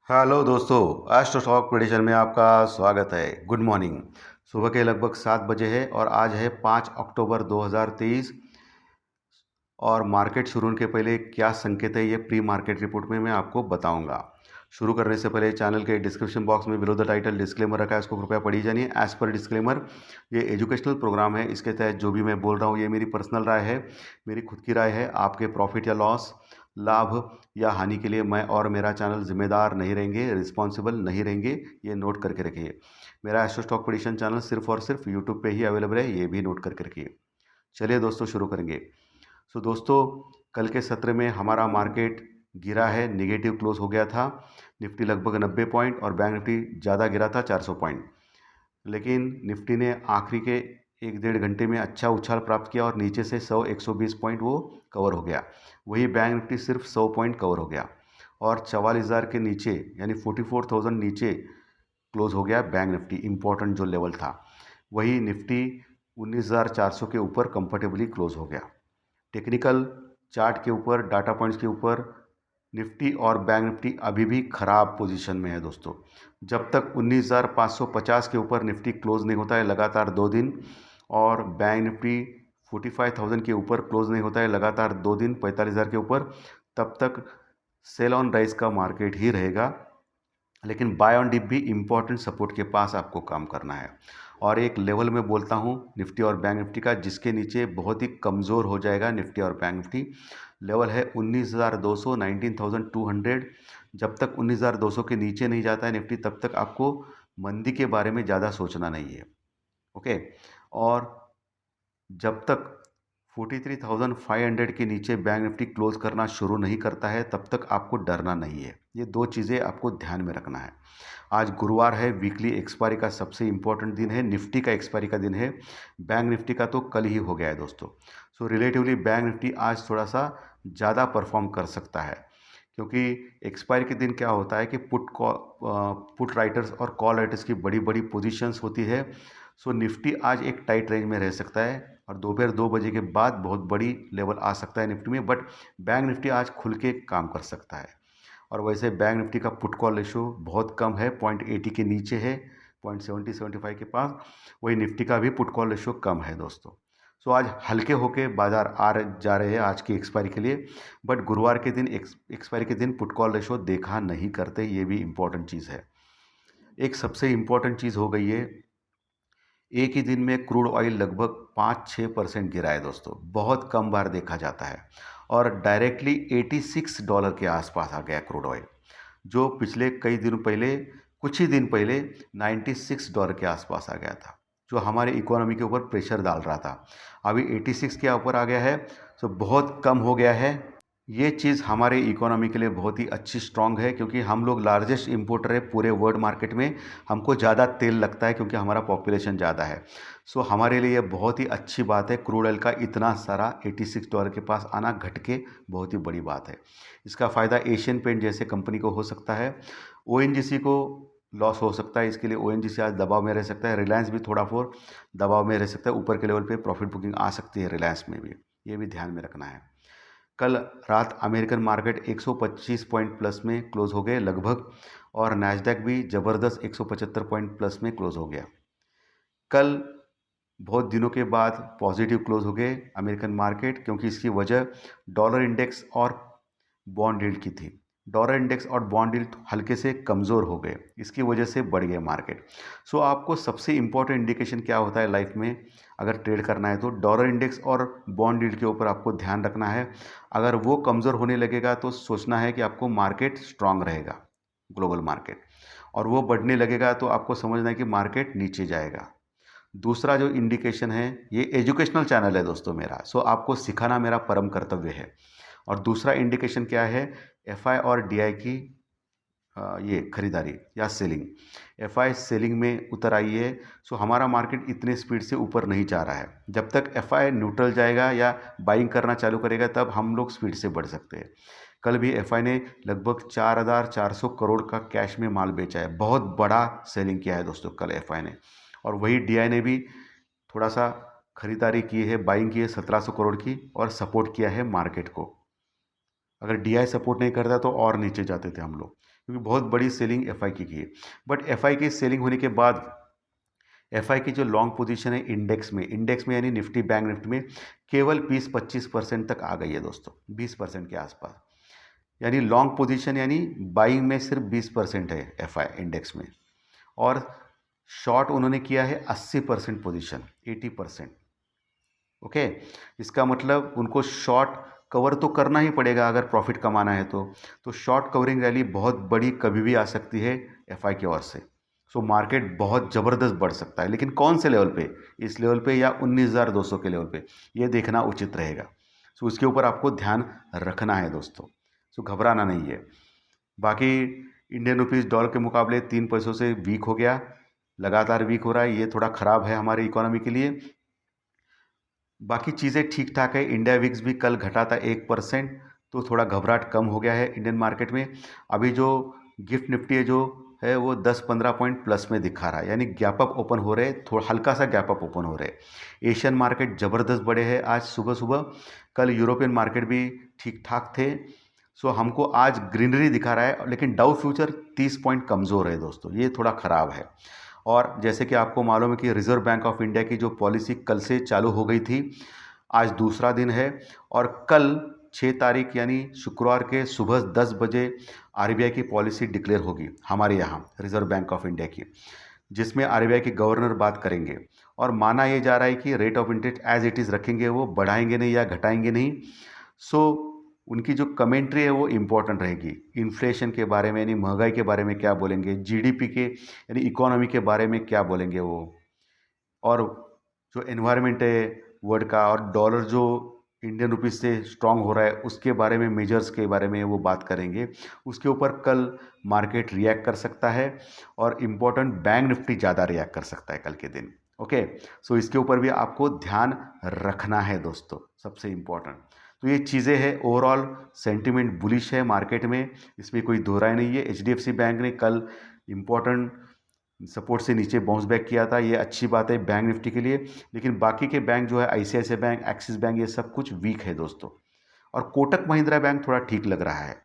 Hello दोस्तों, astro talk prediction में आपका स्वागत है। Good morning. सुबह के लगभग 7 बजे है और आज है 5 अक्टूबर 2023। और मार्केट शुरू होने के पहले क्या संकेत है ये प्री मार्केट रिपोर्ट में मैं आपको बताऊंगा। शुरू करने से पहले चैनल के डिस्क्रिप्शन बॉक्स में बिलो द टाइटल डिस्क्लेमर रखा है, इसको कृपया पढ़ी जानिए। एज पर डिस्क्लेमर, ये एजुकेशनल प्रोग्राम है। इसके तहत जो भी मैं बोल रहा हूँ ये मेरी पर्सनल राय है, मेरी खुद की राय है। आपके प्रॉफिट या लॉस, लाभ या हानि के लिए मैं और मेरा चैनल जिम्मेदार नहीं रहेंगे, रिस्पॉन्सिबल नहीं रहेंगे। ये नोट करके रखिए। मेरा एस्ट्रो स्टॉक प्रेडिक्शन चैनल सिर्फ और सिर्फ यूट्यूब पे ही अवेलेबल है, ये भी नोट करके रखिए। चलिए दोस्तों, शुरू करेंगे। दोस्तों, कल के सत्र में हमारा मार्केट गिरा है, निगेटिव क्लोज हो गया था। निफ्टी लगभग 90 पॉइंट और बैंक निफ्टी ज़्यादा गिरा था, 400 पॉइंट। लेकिन निफ्टी ने आखिरी के 1-1.5 घंटे में अच्छा उछाल प्राप्त किया और नीचे से 100-120 पॉइंट वो कवर हो गया। वही बैंक निफ्टी सिर्फ 100 पॉइंट कवर हो गया और 44,000 के नीचे यानी 44,000 नीचे क्लोज हो गया बैंक निफ्टी, इम्पोर्टेंट जो लेवल था। वही निफ्टी 19,400 के ऊपर कंफर्टेबली क्लोज हो गया। टेक्निकल चार्ट के ऊपर, डाटा पॉइंट्स के ऊपर निफ्टी और बैंक निफ्टी अभी भी खराब पोजीशन में है दोस्तों। जब तक 19,550 के ऊपर निफ्टी क्लोज नहीं होता है लगातार 2 दिन, और बैंक निफ्टी 45,000 के ऊपर क्लोज नहीं होता है लगातार 2 दिन 45,000 के ऊपर, तब तक सेल ऑन राइज का मार्केट ही रहेगा। लेकिन बाय ऑन डिप भी इम्पोर्टेंट सपोर्ट के पास आपको काम करना है। और एक लेवल में बोलता हूँ निफ्टी और बैंक निफ्टी का, जिसके नीचे बहुत ही कमज़ोर हो जाएगा निफ्टी और बैंक निफ्टी। लेवल है 19,200, 19,200। जब तक 19,200 के नीचे नहीं जाता है निफ्टी, तब तक आपको मंदी के बारे में ज़्यादा सोचना नहीं है। ओके। और जब तक 43,500 के नीचे बैंक निफ्टी क्लोज करना शुरू नहीं करता है, तब तक आपको डरना नहीं है। ये दो चीज़ें आपको ध्यान में रखना है। आज गुरुवार है, वीकली एक्सपायरी का सबसे इम्पोर्टेंट दिन है। निफ्टी का एक्सपायरी का दिन है, बैंक निफ्टी का तो कल ही हो गया है दोस्तों। रिलेटिवली बैंक निफ्टी आज थोड़ा सा ज़्यादा परफॉर्म कर सकता है, क्योंकि एक्सपायरी के दिन क्या होता है कि पुट राइटर्स और कॉल राइटर्स की बड़ी बड़ी पोजीशंस होती है। निफ्टी आज एक टाइट रेंज में रह सकता है और दोपहर 2 बजे के बाद बहुत बड़ी लेवल आ सकता है निफ्टी में। बट बैंक निफ्टी आज खुल के काम कर सकता है। और वैसे बैंक निफ्टी का पुट कॉल रेशो बहुत कम है, 0.80 के नीचे है, 0.70-75 के पास। वही निफ्टी का भी पुट कॉल रेशो कम है दोस्तों। आज हल्के होके बाजार जा रहे हैं आज की एक्सपायरी के लिए। बट गुरुवार के दिन, एक्सपायरी के दिन, पुट कॉल रेशो देखा नहीं करते, ये भी इम्पोर्टेंट चीज़ है। एक सबसे इम्पोर्टेंट चीज़ हो गई है, एक ही दिन में क्रूड ऑयल लगभग 5-6% गिरा है दोस्तों। बहुत कम बार देखा जाता है। और डायरेक्टली $86 के आसपास आ गया क्रूड ऑयल, जो पिछले कई दिनों पहले, कुछ ही दिन पहले $96 के आसपास आ गया था, जो हमारे इकोनॉमी के ऊपर प्रेशर डाल रहा था। अभी 86 के ऊपर आ गया है, तो बहुत कम हो गया है। ये चीज़ हमारे इकोनॉमी के लिए बहुत ही अच्छी स्ट्रांग है, क्योंकि हम लोग लार्जेस्ट इंपोर्टर है पूरे वर्ल्ड मार्केट में। हमको ज़्यादा तेल लगता है क्योंकि हमारा पॉपुलेशन ज़्यादा है। हमारे लिए ये बहुत ही अच्छी बात है। क्रूड ऑयल का इतना सारा $86 के पास आना घट के बहुत ही बड़ी बात है। इसका फ़ायदा एशियन पेंट जैसे कंपनी को हो सकता है, ओएनजीसी को लॉस हो सकता है। इसके लिए ओएनजीसी आज दबाव में रह सकता है। रिलायंस भी थोड़ा फोर दबाव में रह सकता है। ऊपर के लेवल पे प्रॉफिट बुकिंग आ सकती है रिलायंस में भी, ये भी ध्यान में रखना है। कल रात अमेरिकन मार्केट 125 पॉइंट प्लस में क्लोज हो गए लगभग, और नैस्डैक भी ज़बरदस्त 175 पॉइंट प्लस में क्लोज हो गया। कल बहुत दिनों के बाद पॉजिटिव क्लोज हो गए अमेरिकन मार्केट, क्योंकि इसकी वजह डॉलर इंडेक्स और बॉन्ड यील्ड की थी। डॉलर इंडेक्स और बॉन्ड यील्ड हल्के से कमज़ोर हो गए, इसकी वजह से बढ़ गए मार्केट। आपको सबसे इंपॉर्टेंट इंडिकेशन क्या होता है लाइफ में अगर ट्रेड करना है, तो डॉलर इंडेक्स और बॉन्ड यील्ड के ऊपर आपको ध्यान रखना है। अगर वो कमज़ोर होने लगेगा तो सोचना है कि आपको मार्केट स्ट्रांग रहेगा, ग्लोबल मार्केट। और वो बढ़ने लगेगा तो आपको समझना है कि मार्केट नीचे जाएगा। दूसरा जो इंडिकेशन है, ये एजुकेशनल चैनल है दोस्तों मेरा, आपको सिखाना मेरा परम कर्तव्य है। और दूसरा इंडिकेशन क्या है, एफआई और डीआई की ये खरीदारी या सेलिंग। एफआई सेलिंग में उतर आई है। हमारा मार्केट इतने स्पीड से ऊपर नहीं जा रहा है। जब तक एफआई न्यूट्रल जाएगा या बाइंग करना चालू करेगा, तब हम लोग स्पीड से बढ़ सकते हैं। कल भी एफआई ने लगभग 4,400 करोड़ का कैश में माल बेचा है। बहुत बड़ा सेलिंग किया है दोस्तों कल एफआई ने। और वही डीआई ने भी थोड़ा सा खरीदारी की है, बाइंग की है 1,700 करोड़ की, और सपोर्ट किया है मार्केट को। अगर डीआई सपोर्ट नहीं करता तो और नीचे जाते थे हम लोग। क्योंकि बहुत बड़ी सेलिंग एफआई की है। बट एफआई की सेलिंग होने के बाद एफआई की जो लॉन्ग पोजीशन है इंडेक्स में यानी निफ्टी बैंक निफ्टी में केवल 20-25% तक आ गई है दोस्तों, 20% के आसपास। यानी लॉन्ग पोजीशन यानी बाइंग में सिर्फ 20% है एफआई इंडेक्स में, और शॉर्ट उन्होंने किया है 80% पोजीशन, 80%। ओके, इसका मतलब उनको शॉर्ट कवर तो करना ही पड़ेगा अगर प्रॉफिट कमाना है तो शॉर्ट कवरिंग रैली बहुत बड़ी कभी भी आ सकती है एफआई की ओर से। सो मार्केट बहुत ज़बरदस्त बढ़ सकता है, लेकिन कौन से लेवल पे, इस लेवल पे या 19,200 के लेवल पे, ये देखना उचित रहेगा। सो उसके ऊपर आपको ध्यान रखना है दोस्तों। सो घबराना नहीं है। बाकी इंडियन रुपीस डॉलर के मुकाबले 3 पैसों से वीक हो गया, लगातार वीक हो रहा है, ये थोड़ा ख़राब है हमारी इकोनॉमी के लिए। बाकी चीज़ें ठीक ठाक है। इंडिया विक्स भी कल घटा था 1%, तो थोड़ा घबराहट कम हो गया है इंडियन मार्केट में। अभी जो गिफ्ट निफ्टी है जो है वो 10-15 पॉइंट प्लस में दिखा रहा है, यानी गैप अप ओपन हो रहे, थोड़ा हल्का सा गैप अप ओपन हो रहे। एशियन मार्केट ज़बरदस्त बढ़े हैं आज सुबह सुबह। कल यूरोपियन मार्केट भी ठीक ठाक थे। सो हमको आज ग्रीनरी दिखा रहा है, लेकिन डाउ फ्यूचर 30 पॉइंट कमज़ोर है दोस्तों, ये थोड़ा ख़राब है। और जैसे कि आपको मालूम है कि रिज़र्व बैंक ऑफ इंडिया की जो पॉलिसी कल से चालू हो गई थी, आज दूसरा दिन है, और कल 6 तारीख यानी शुक्रवार के सुबह 10 बजे आरबीआई की पॉलिसी डिक्लेयर होगी हमारे यहाँ रिज़र्व बैंक ऑफ इंडिया की, जिसमें आरबीआई के गवर्नर बात करेंगे। और माना ये जा रहा है कि rate of interest as it is रखेंगे, वो बढ़ाएंगे नहीं या घटाएंगे नहीं। सो उनकी जो कमेंट्री है वो इम्पोर्टेंट रहेगी। इन्फ्लेशन के बारे में यानी महंगाई के बारे में क्या बोलेंगे, जीडीपी के यानी इकोनॉमी के बारे में क्या बोलेंगे वो, और जो एनवायरनमेंट है वर्ल्ड का, और डॉलर जो इंडियन रुपीस से स्ट्रांग हो रहा है उसके बारे में, मेजर्स के बारे में वो बात करेंगे। उसके ऊपर कल मार्केट रिएक्ट कर सकता है, और इम्पोर्टेंट बैंक निफ्टी ज़्यादा रिएक्ट कर सकता है कल के दिन। ओके, सो इसके ऊपर भी आपको ध्यान रखना है दोस्तों, सबसे इम्पोर्टेंट। तो ये चीज़ें हैं, ओवरऑल सेंटिमेंट बुलिश है मार्केट में, इसमें कोई दो राय नहीं है। एचडीएफसी बैंक ने कल इम्पोर्टेंट सपोर्ट से नीचे बाउंस बैक किया था, ये अच्छी बात है बैंक निफ्टी के लिए। लेकिन बाकी के बैंक जो है आईसीआईसीआई बैंक, एक्सिस बैंक, ये सब कुछ वीक है दोस्तों। और कोटक महिंद्रा बैंक थोड़ा ठीक लग रहा है,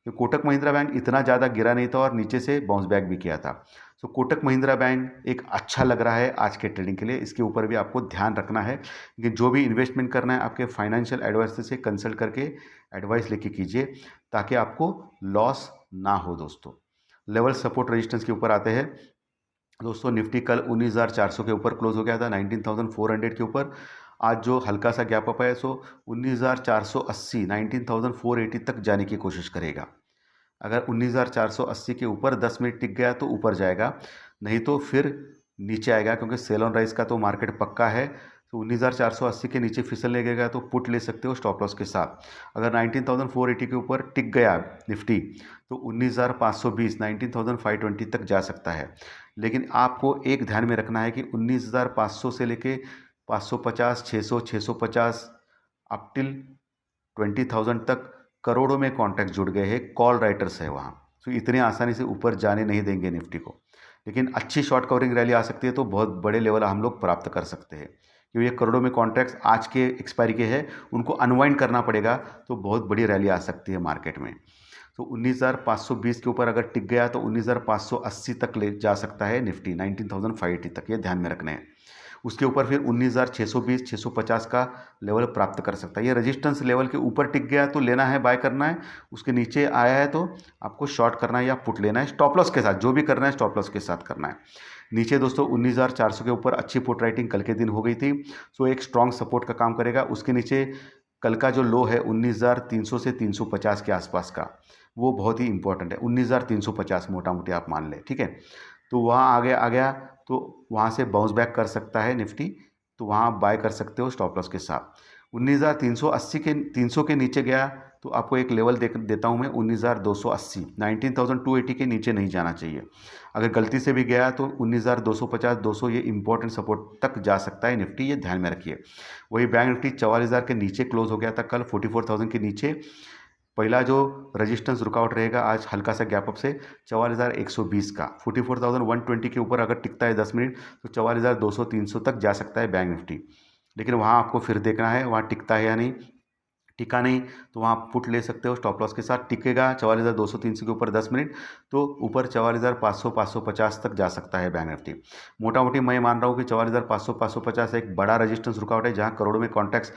तो कोटक महिंद्रा बैंक इतना ज़्यादा गिरा नहीं था और नीचे से बाउंस बैक भी किया था। सो कोटक महिंद्रा बैंक एक अच्छा लग रहा है आज के ट्रेडिंग के लिए, इसके ऊपर भी आपको ध्यान रखना है कि जो भी इन्वेस्टमेंट करना है आपके फाइनेंशियल एडवाइजर से कंसल्ट करके एडवाइस लेके कीजिए, ताकि आपको लॉस ना हो दोस्तों। लेवल सपोर्ट रेजिस्टेंस के ऊपर आते हैं दोस्तों। निफ्टी कल 19,400 के ऊपर क्लोज हो गया था, 19,400 के ऊपर। आज जो हल्का सा गैप अप है सो 19,480, 19,480 तक जाने की कोशिश करेगा। अगर 19,480 के ऊपर 10 मिनट टिक गया तो ऊपर जाएगा, नहीं तो फिर नीचे आएगा, क्योंकि सेल ऑन राइज का तो मार्केट पक्का है। तो 19,480 के नीचे फिसल लगेगा तो पुट ले सकते हो स्टॉप लॉस के साथ। अगर 19,480 के ऊपर टिक गया निफ्टी तो 19,520, 19,520 तक जा सकता है। लेकिन आपको एक ध्यान में रखना है कि 19,500 से लेके 550, 600, 650 अप टिल 20,000 तक करोड़ों में कॉन्ट्रैक्ट जुड़ गए हैं, कॉल राइटर्स है वहाँ। तो इतने आसानी से ऊपर जाने नहीं देंगे निफ्टी को। लेकिन अच्छी शॉर्ट कवरिंग रैली आ सकती है, तो बहुत बड़े लेवल हम लोग प्राप्त कर सकते हैं, क्योंकि ये करोड़ों में कॉन्ट्रैक्ट्स आज के एक्सपायरी के हैं, उनको अनवाइंड करना पड़ेगा, तो बहुत बड़ी रैली आ सकती है मार्केट में। तो 19,520 के ऊपर अगर टिक गया तो 19,580 तक ले जा सकता है निफ्टी, 19,580 तक, ये ध्यान में रखना है। उसके ऊपर फिर 19,620, 650 का लेवल प्राप्त कर सकता है। ये रेजिस्टेंस लेवल के ऊपर टिक गया तो लेना है, बाय करना है। उसके नीचे आया है तो आपको शॉर्ट करना है या पुट लेना है, स्टॉप लॉस के साथ। जो भी करना है स्टॉप लॉस के साथ करना है। नीचे दोस्तों 19,400 के ऊपर अच्छी पुट राइटिंग कल के दिन हो गई थी, सो एक स्ट्रॉन्ग सपोर्ट का काम करेगा। उसके नीचे कल का जो लो है 19,300 से 350 के आसपास का, वो बहुत ही इंपॉर्टेंट है। 19,350 मोटा मोटी आप मान लें, ठीक है। तो वहाँ आ गया तो वहाँ से बाउंस बैक कर सकता है निफ्टी, तो वहाँ आप बाय कर सकते हो स्टॉप लॉस के साथ। 19,380 के 300 के नीचे गया तो आपको एक लेवल देता हूँ मैं, 19,280, 19,280 के नीचे नहीं जाना चाहिए। अगर गलती से भी गया तो 19,250, 200 ये इंपॉर्टेंट सपोर्ट तक जा सकता है निफ्टी, ये ध्यान में रखिए। वही बैंक निफ्टी 44,000 के नीचे क्लोज हो गया था कल, 44,000 के नीचे। पहला जो रेजिस्टेंस रुकावट रहेगा आज हल्का सा गैप अप से 44,120 का, 44,120 के ऊपर अगर टिकता है 10 मिनट तो 44,200, 300 तक जा सकता है बैंक निफ्टी। लेकिन वहाँ आपको फिर देखना है वहाँ टिकता है या नहीं। टिका नहीं तो वहाँ पुट ले सकते हो स्टॉप लॉस के साथ। टिकेगा 44,200-300 के ऊपर 10 मिनट तो ऊपर 44,500-550 तक जा सकता है बैंक निफ्टी। मोटा मोटी मैं मान रहा हूँ कि 44,500-550 एक बड़ा रजिस्टेंस रुकावट है, जहाँ करोड़ों में कॉन्टैक्ट्स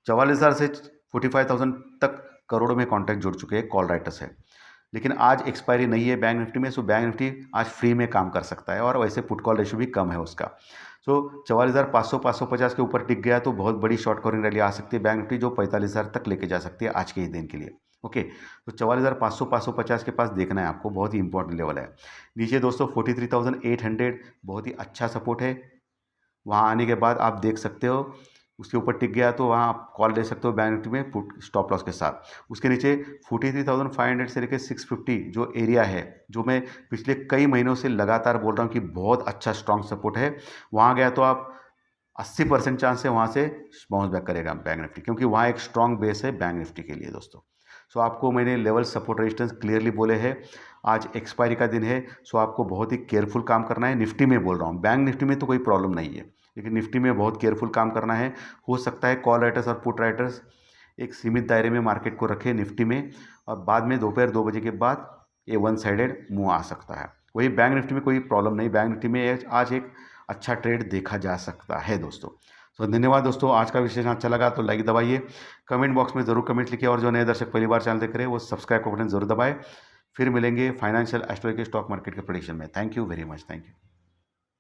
44,000 से 45,000 तक करोड़ों में कॉन्टैक्ट जुड़ चुके हैं, कॉल राइटर्स है। लेकिन आज एक्सपायरी नहीं है बैंक निफ्टी में, सो बैंक निफ्टी आज फ्री में काम कर सकता है और वैसे पुट कॉल रेशियो भी कम है उसका। सो 44,500-550 के ऊपर टिक गया तो बहुत बड़ी शॉर्ट कवरिंग रैली आ सकती है बैंक निफ्टी, जो 45,000 तक लेके जा सकती है आज के ही दिन के लिए। ओके, तो 44,500-550 के पास देखना है आपको, बहुत ही इंपॉर्टेंट लेवल है। नीचे दोस्तों 43,800 बहुत ही अच्छा सपोर्ट है, वहाँ आने के बाद आप देख सकते हो उसके ऊपर टिक गया तो वहाँ आप कॉल ले सकते हो बैंक निफ्टी में पुट स्टॉप लॉस के साथ। उसके नीचे 43,500 से लेकर 650 जो एरिया है, जो मैं पिछले कई महीनों से लगातार बोल रहा हूँ कि बहुत अच्छा स्ट्रॉन्ग सपोर्ट है, वहाँ गया तो आप 80% चांस है वहाँ से बाउंस बैक करेगा बैंक निफ्टी, क्योंकि वहाँ एक स्ट्रॉन्ग बेस है बैंक निफ्टी के लिए दोस्तों। सो आपको मैंने लेवल सपोर्ट रेजिस्टेंस क्लियरली बोले हैं। आज एक्सपायरी का दिन है, सो आपको बहुत ही केयरफुल काम करना है। निफ्टी में बोल रहा हूँ, बैंक निफ्टी में तो कोई प्रॉब्लम नहीं है, लेकिन निफ्टी में बहुत केयरफुल काम करना है। हो सकता है कॉल राइटर्स और पुट राइटर्स एक सीमित दायरे में मार्केट को रखे निफ्टी में, और बाद में दोपहर 2 बजे के बाद ये वन साइडेड मूव आ सकता है। वही बैंक निफ्टी में कोई प्रॉब्लम नहीं, बैंक निफ्टी में आज एक अच्छा ट्रेड देखा जा सकता है दोस्तों। तो धन्यवाद दोस्तों, आज का विश्लेषण अच्छा लगा तो लाइक दबाइए, कमेंट बॉक्स में ज़रूर कमेंट लिखिए, और जो नए दर्शक पहली बार चैनल देख रहे हैं वो सब्सक्राइब का बटन जरूर दबाएं। फिर मिलेंगे फाइनेंशियल एस्ट्रोलॉजी के स्टॉक मार्केट के प्रेडिक्शन में। Thank you very much, thank you.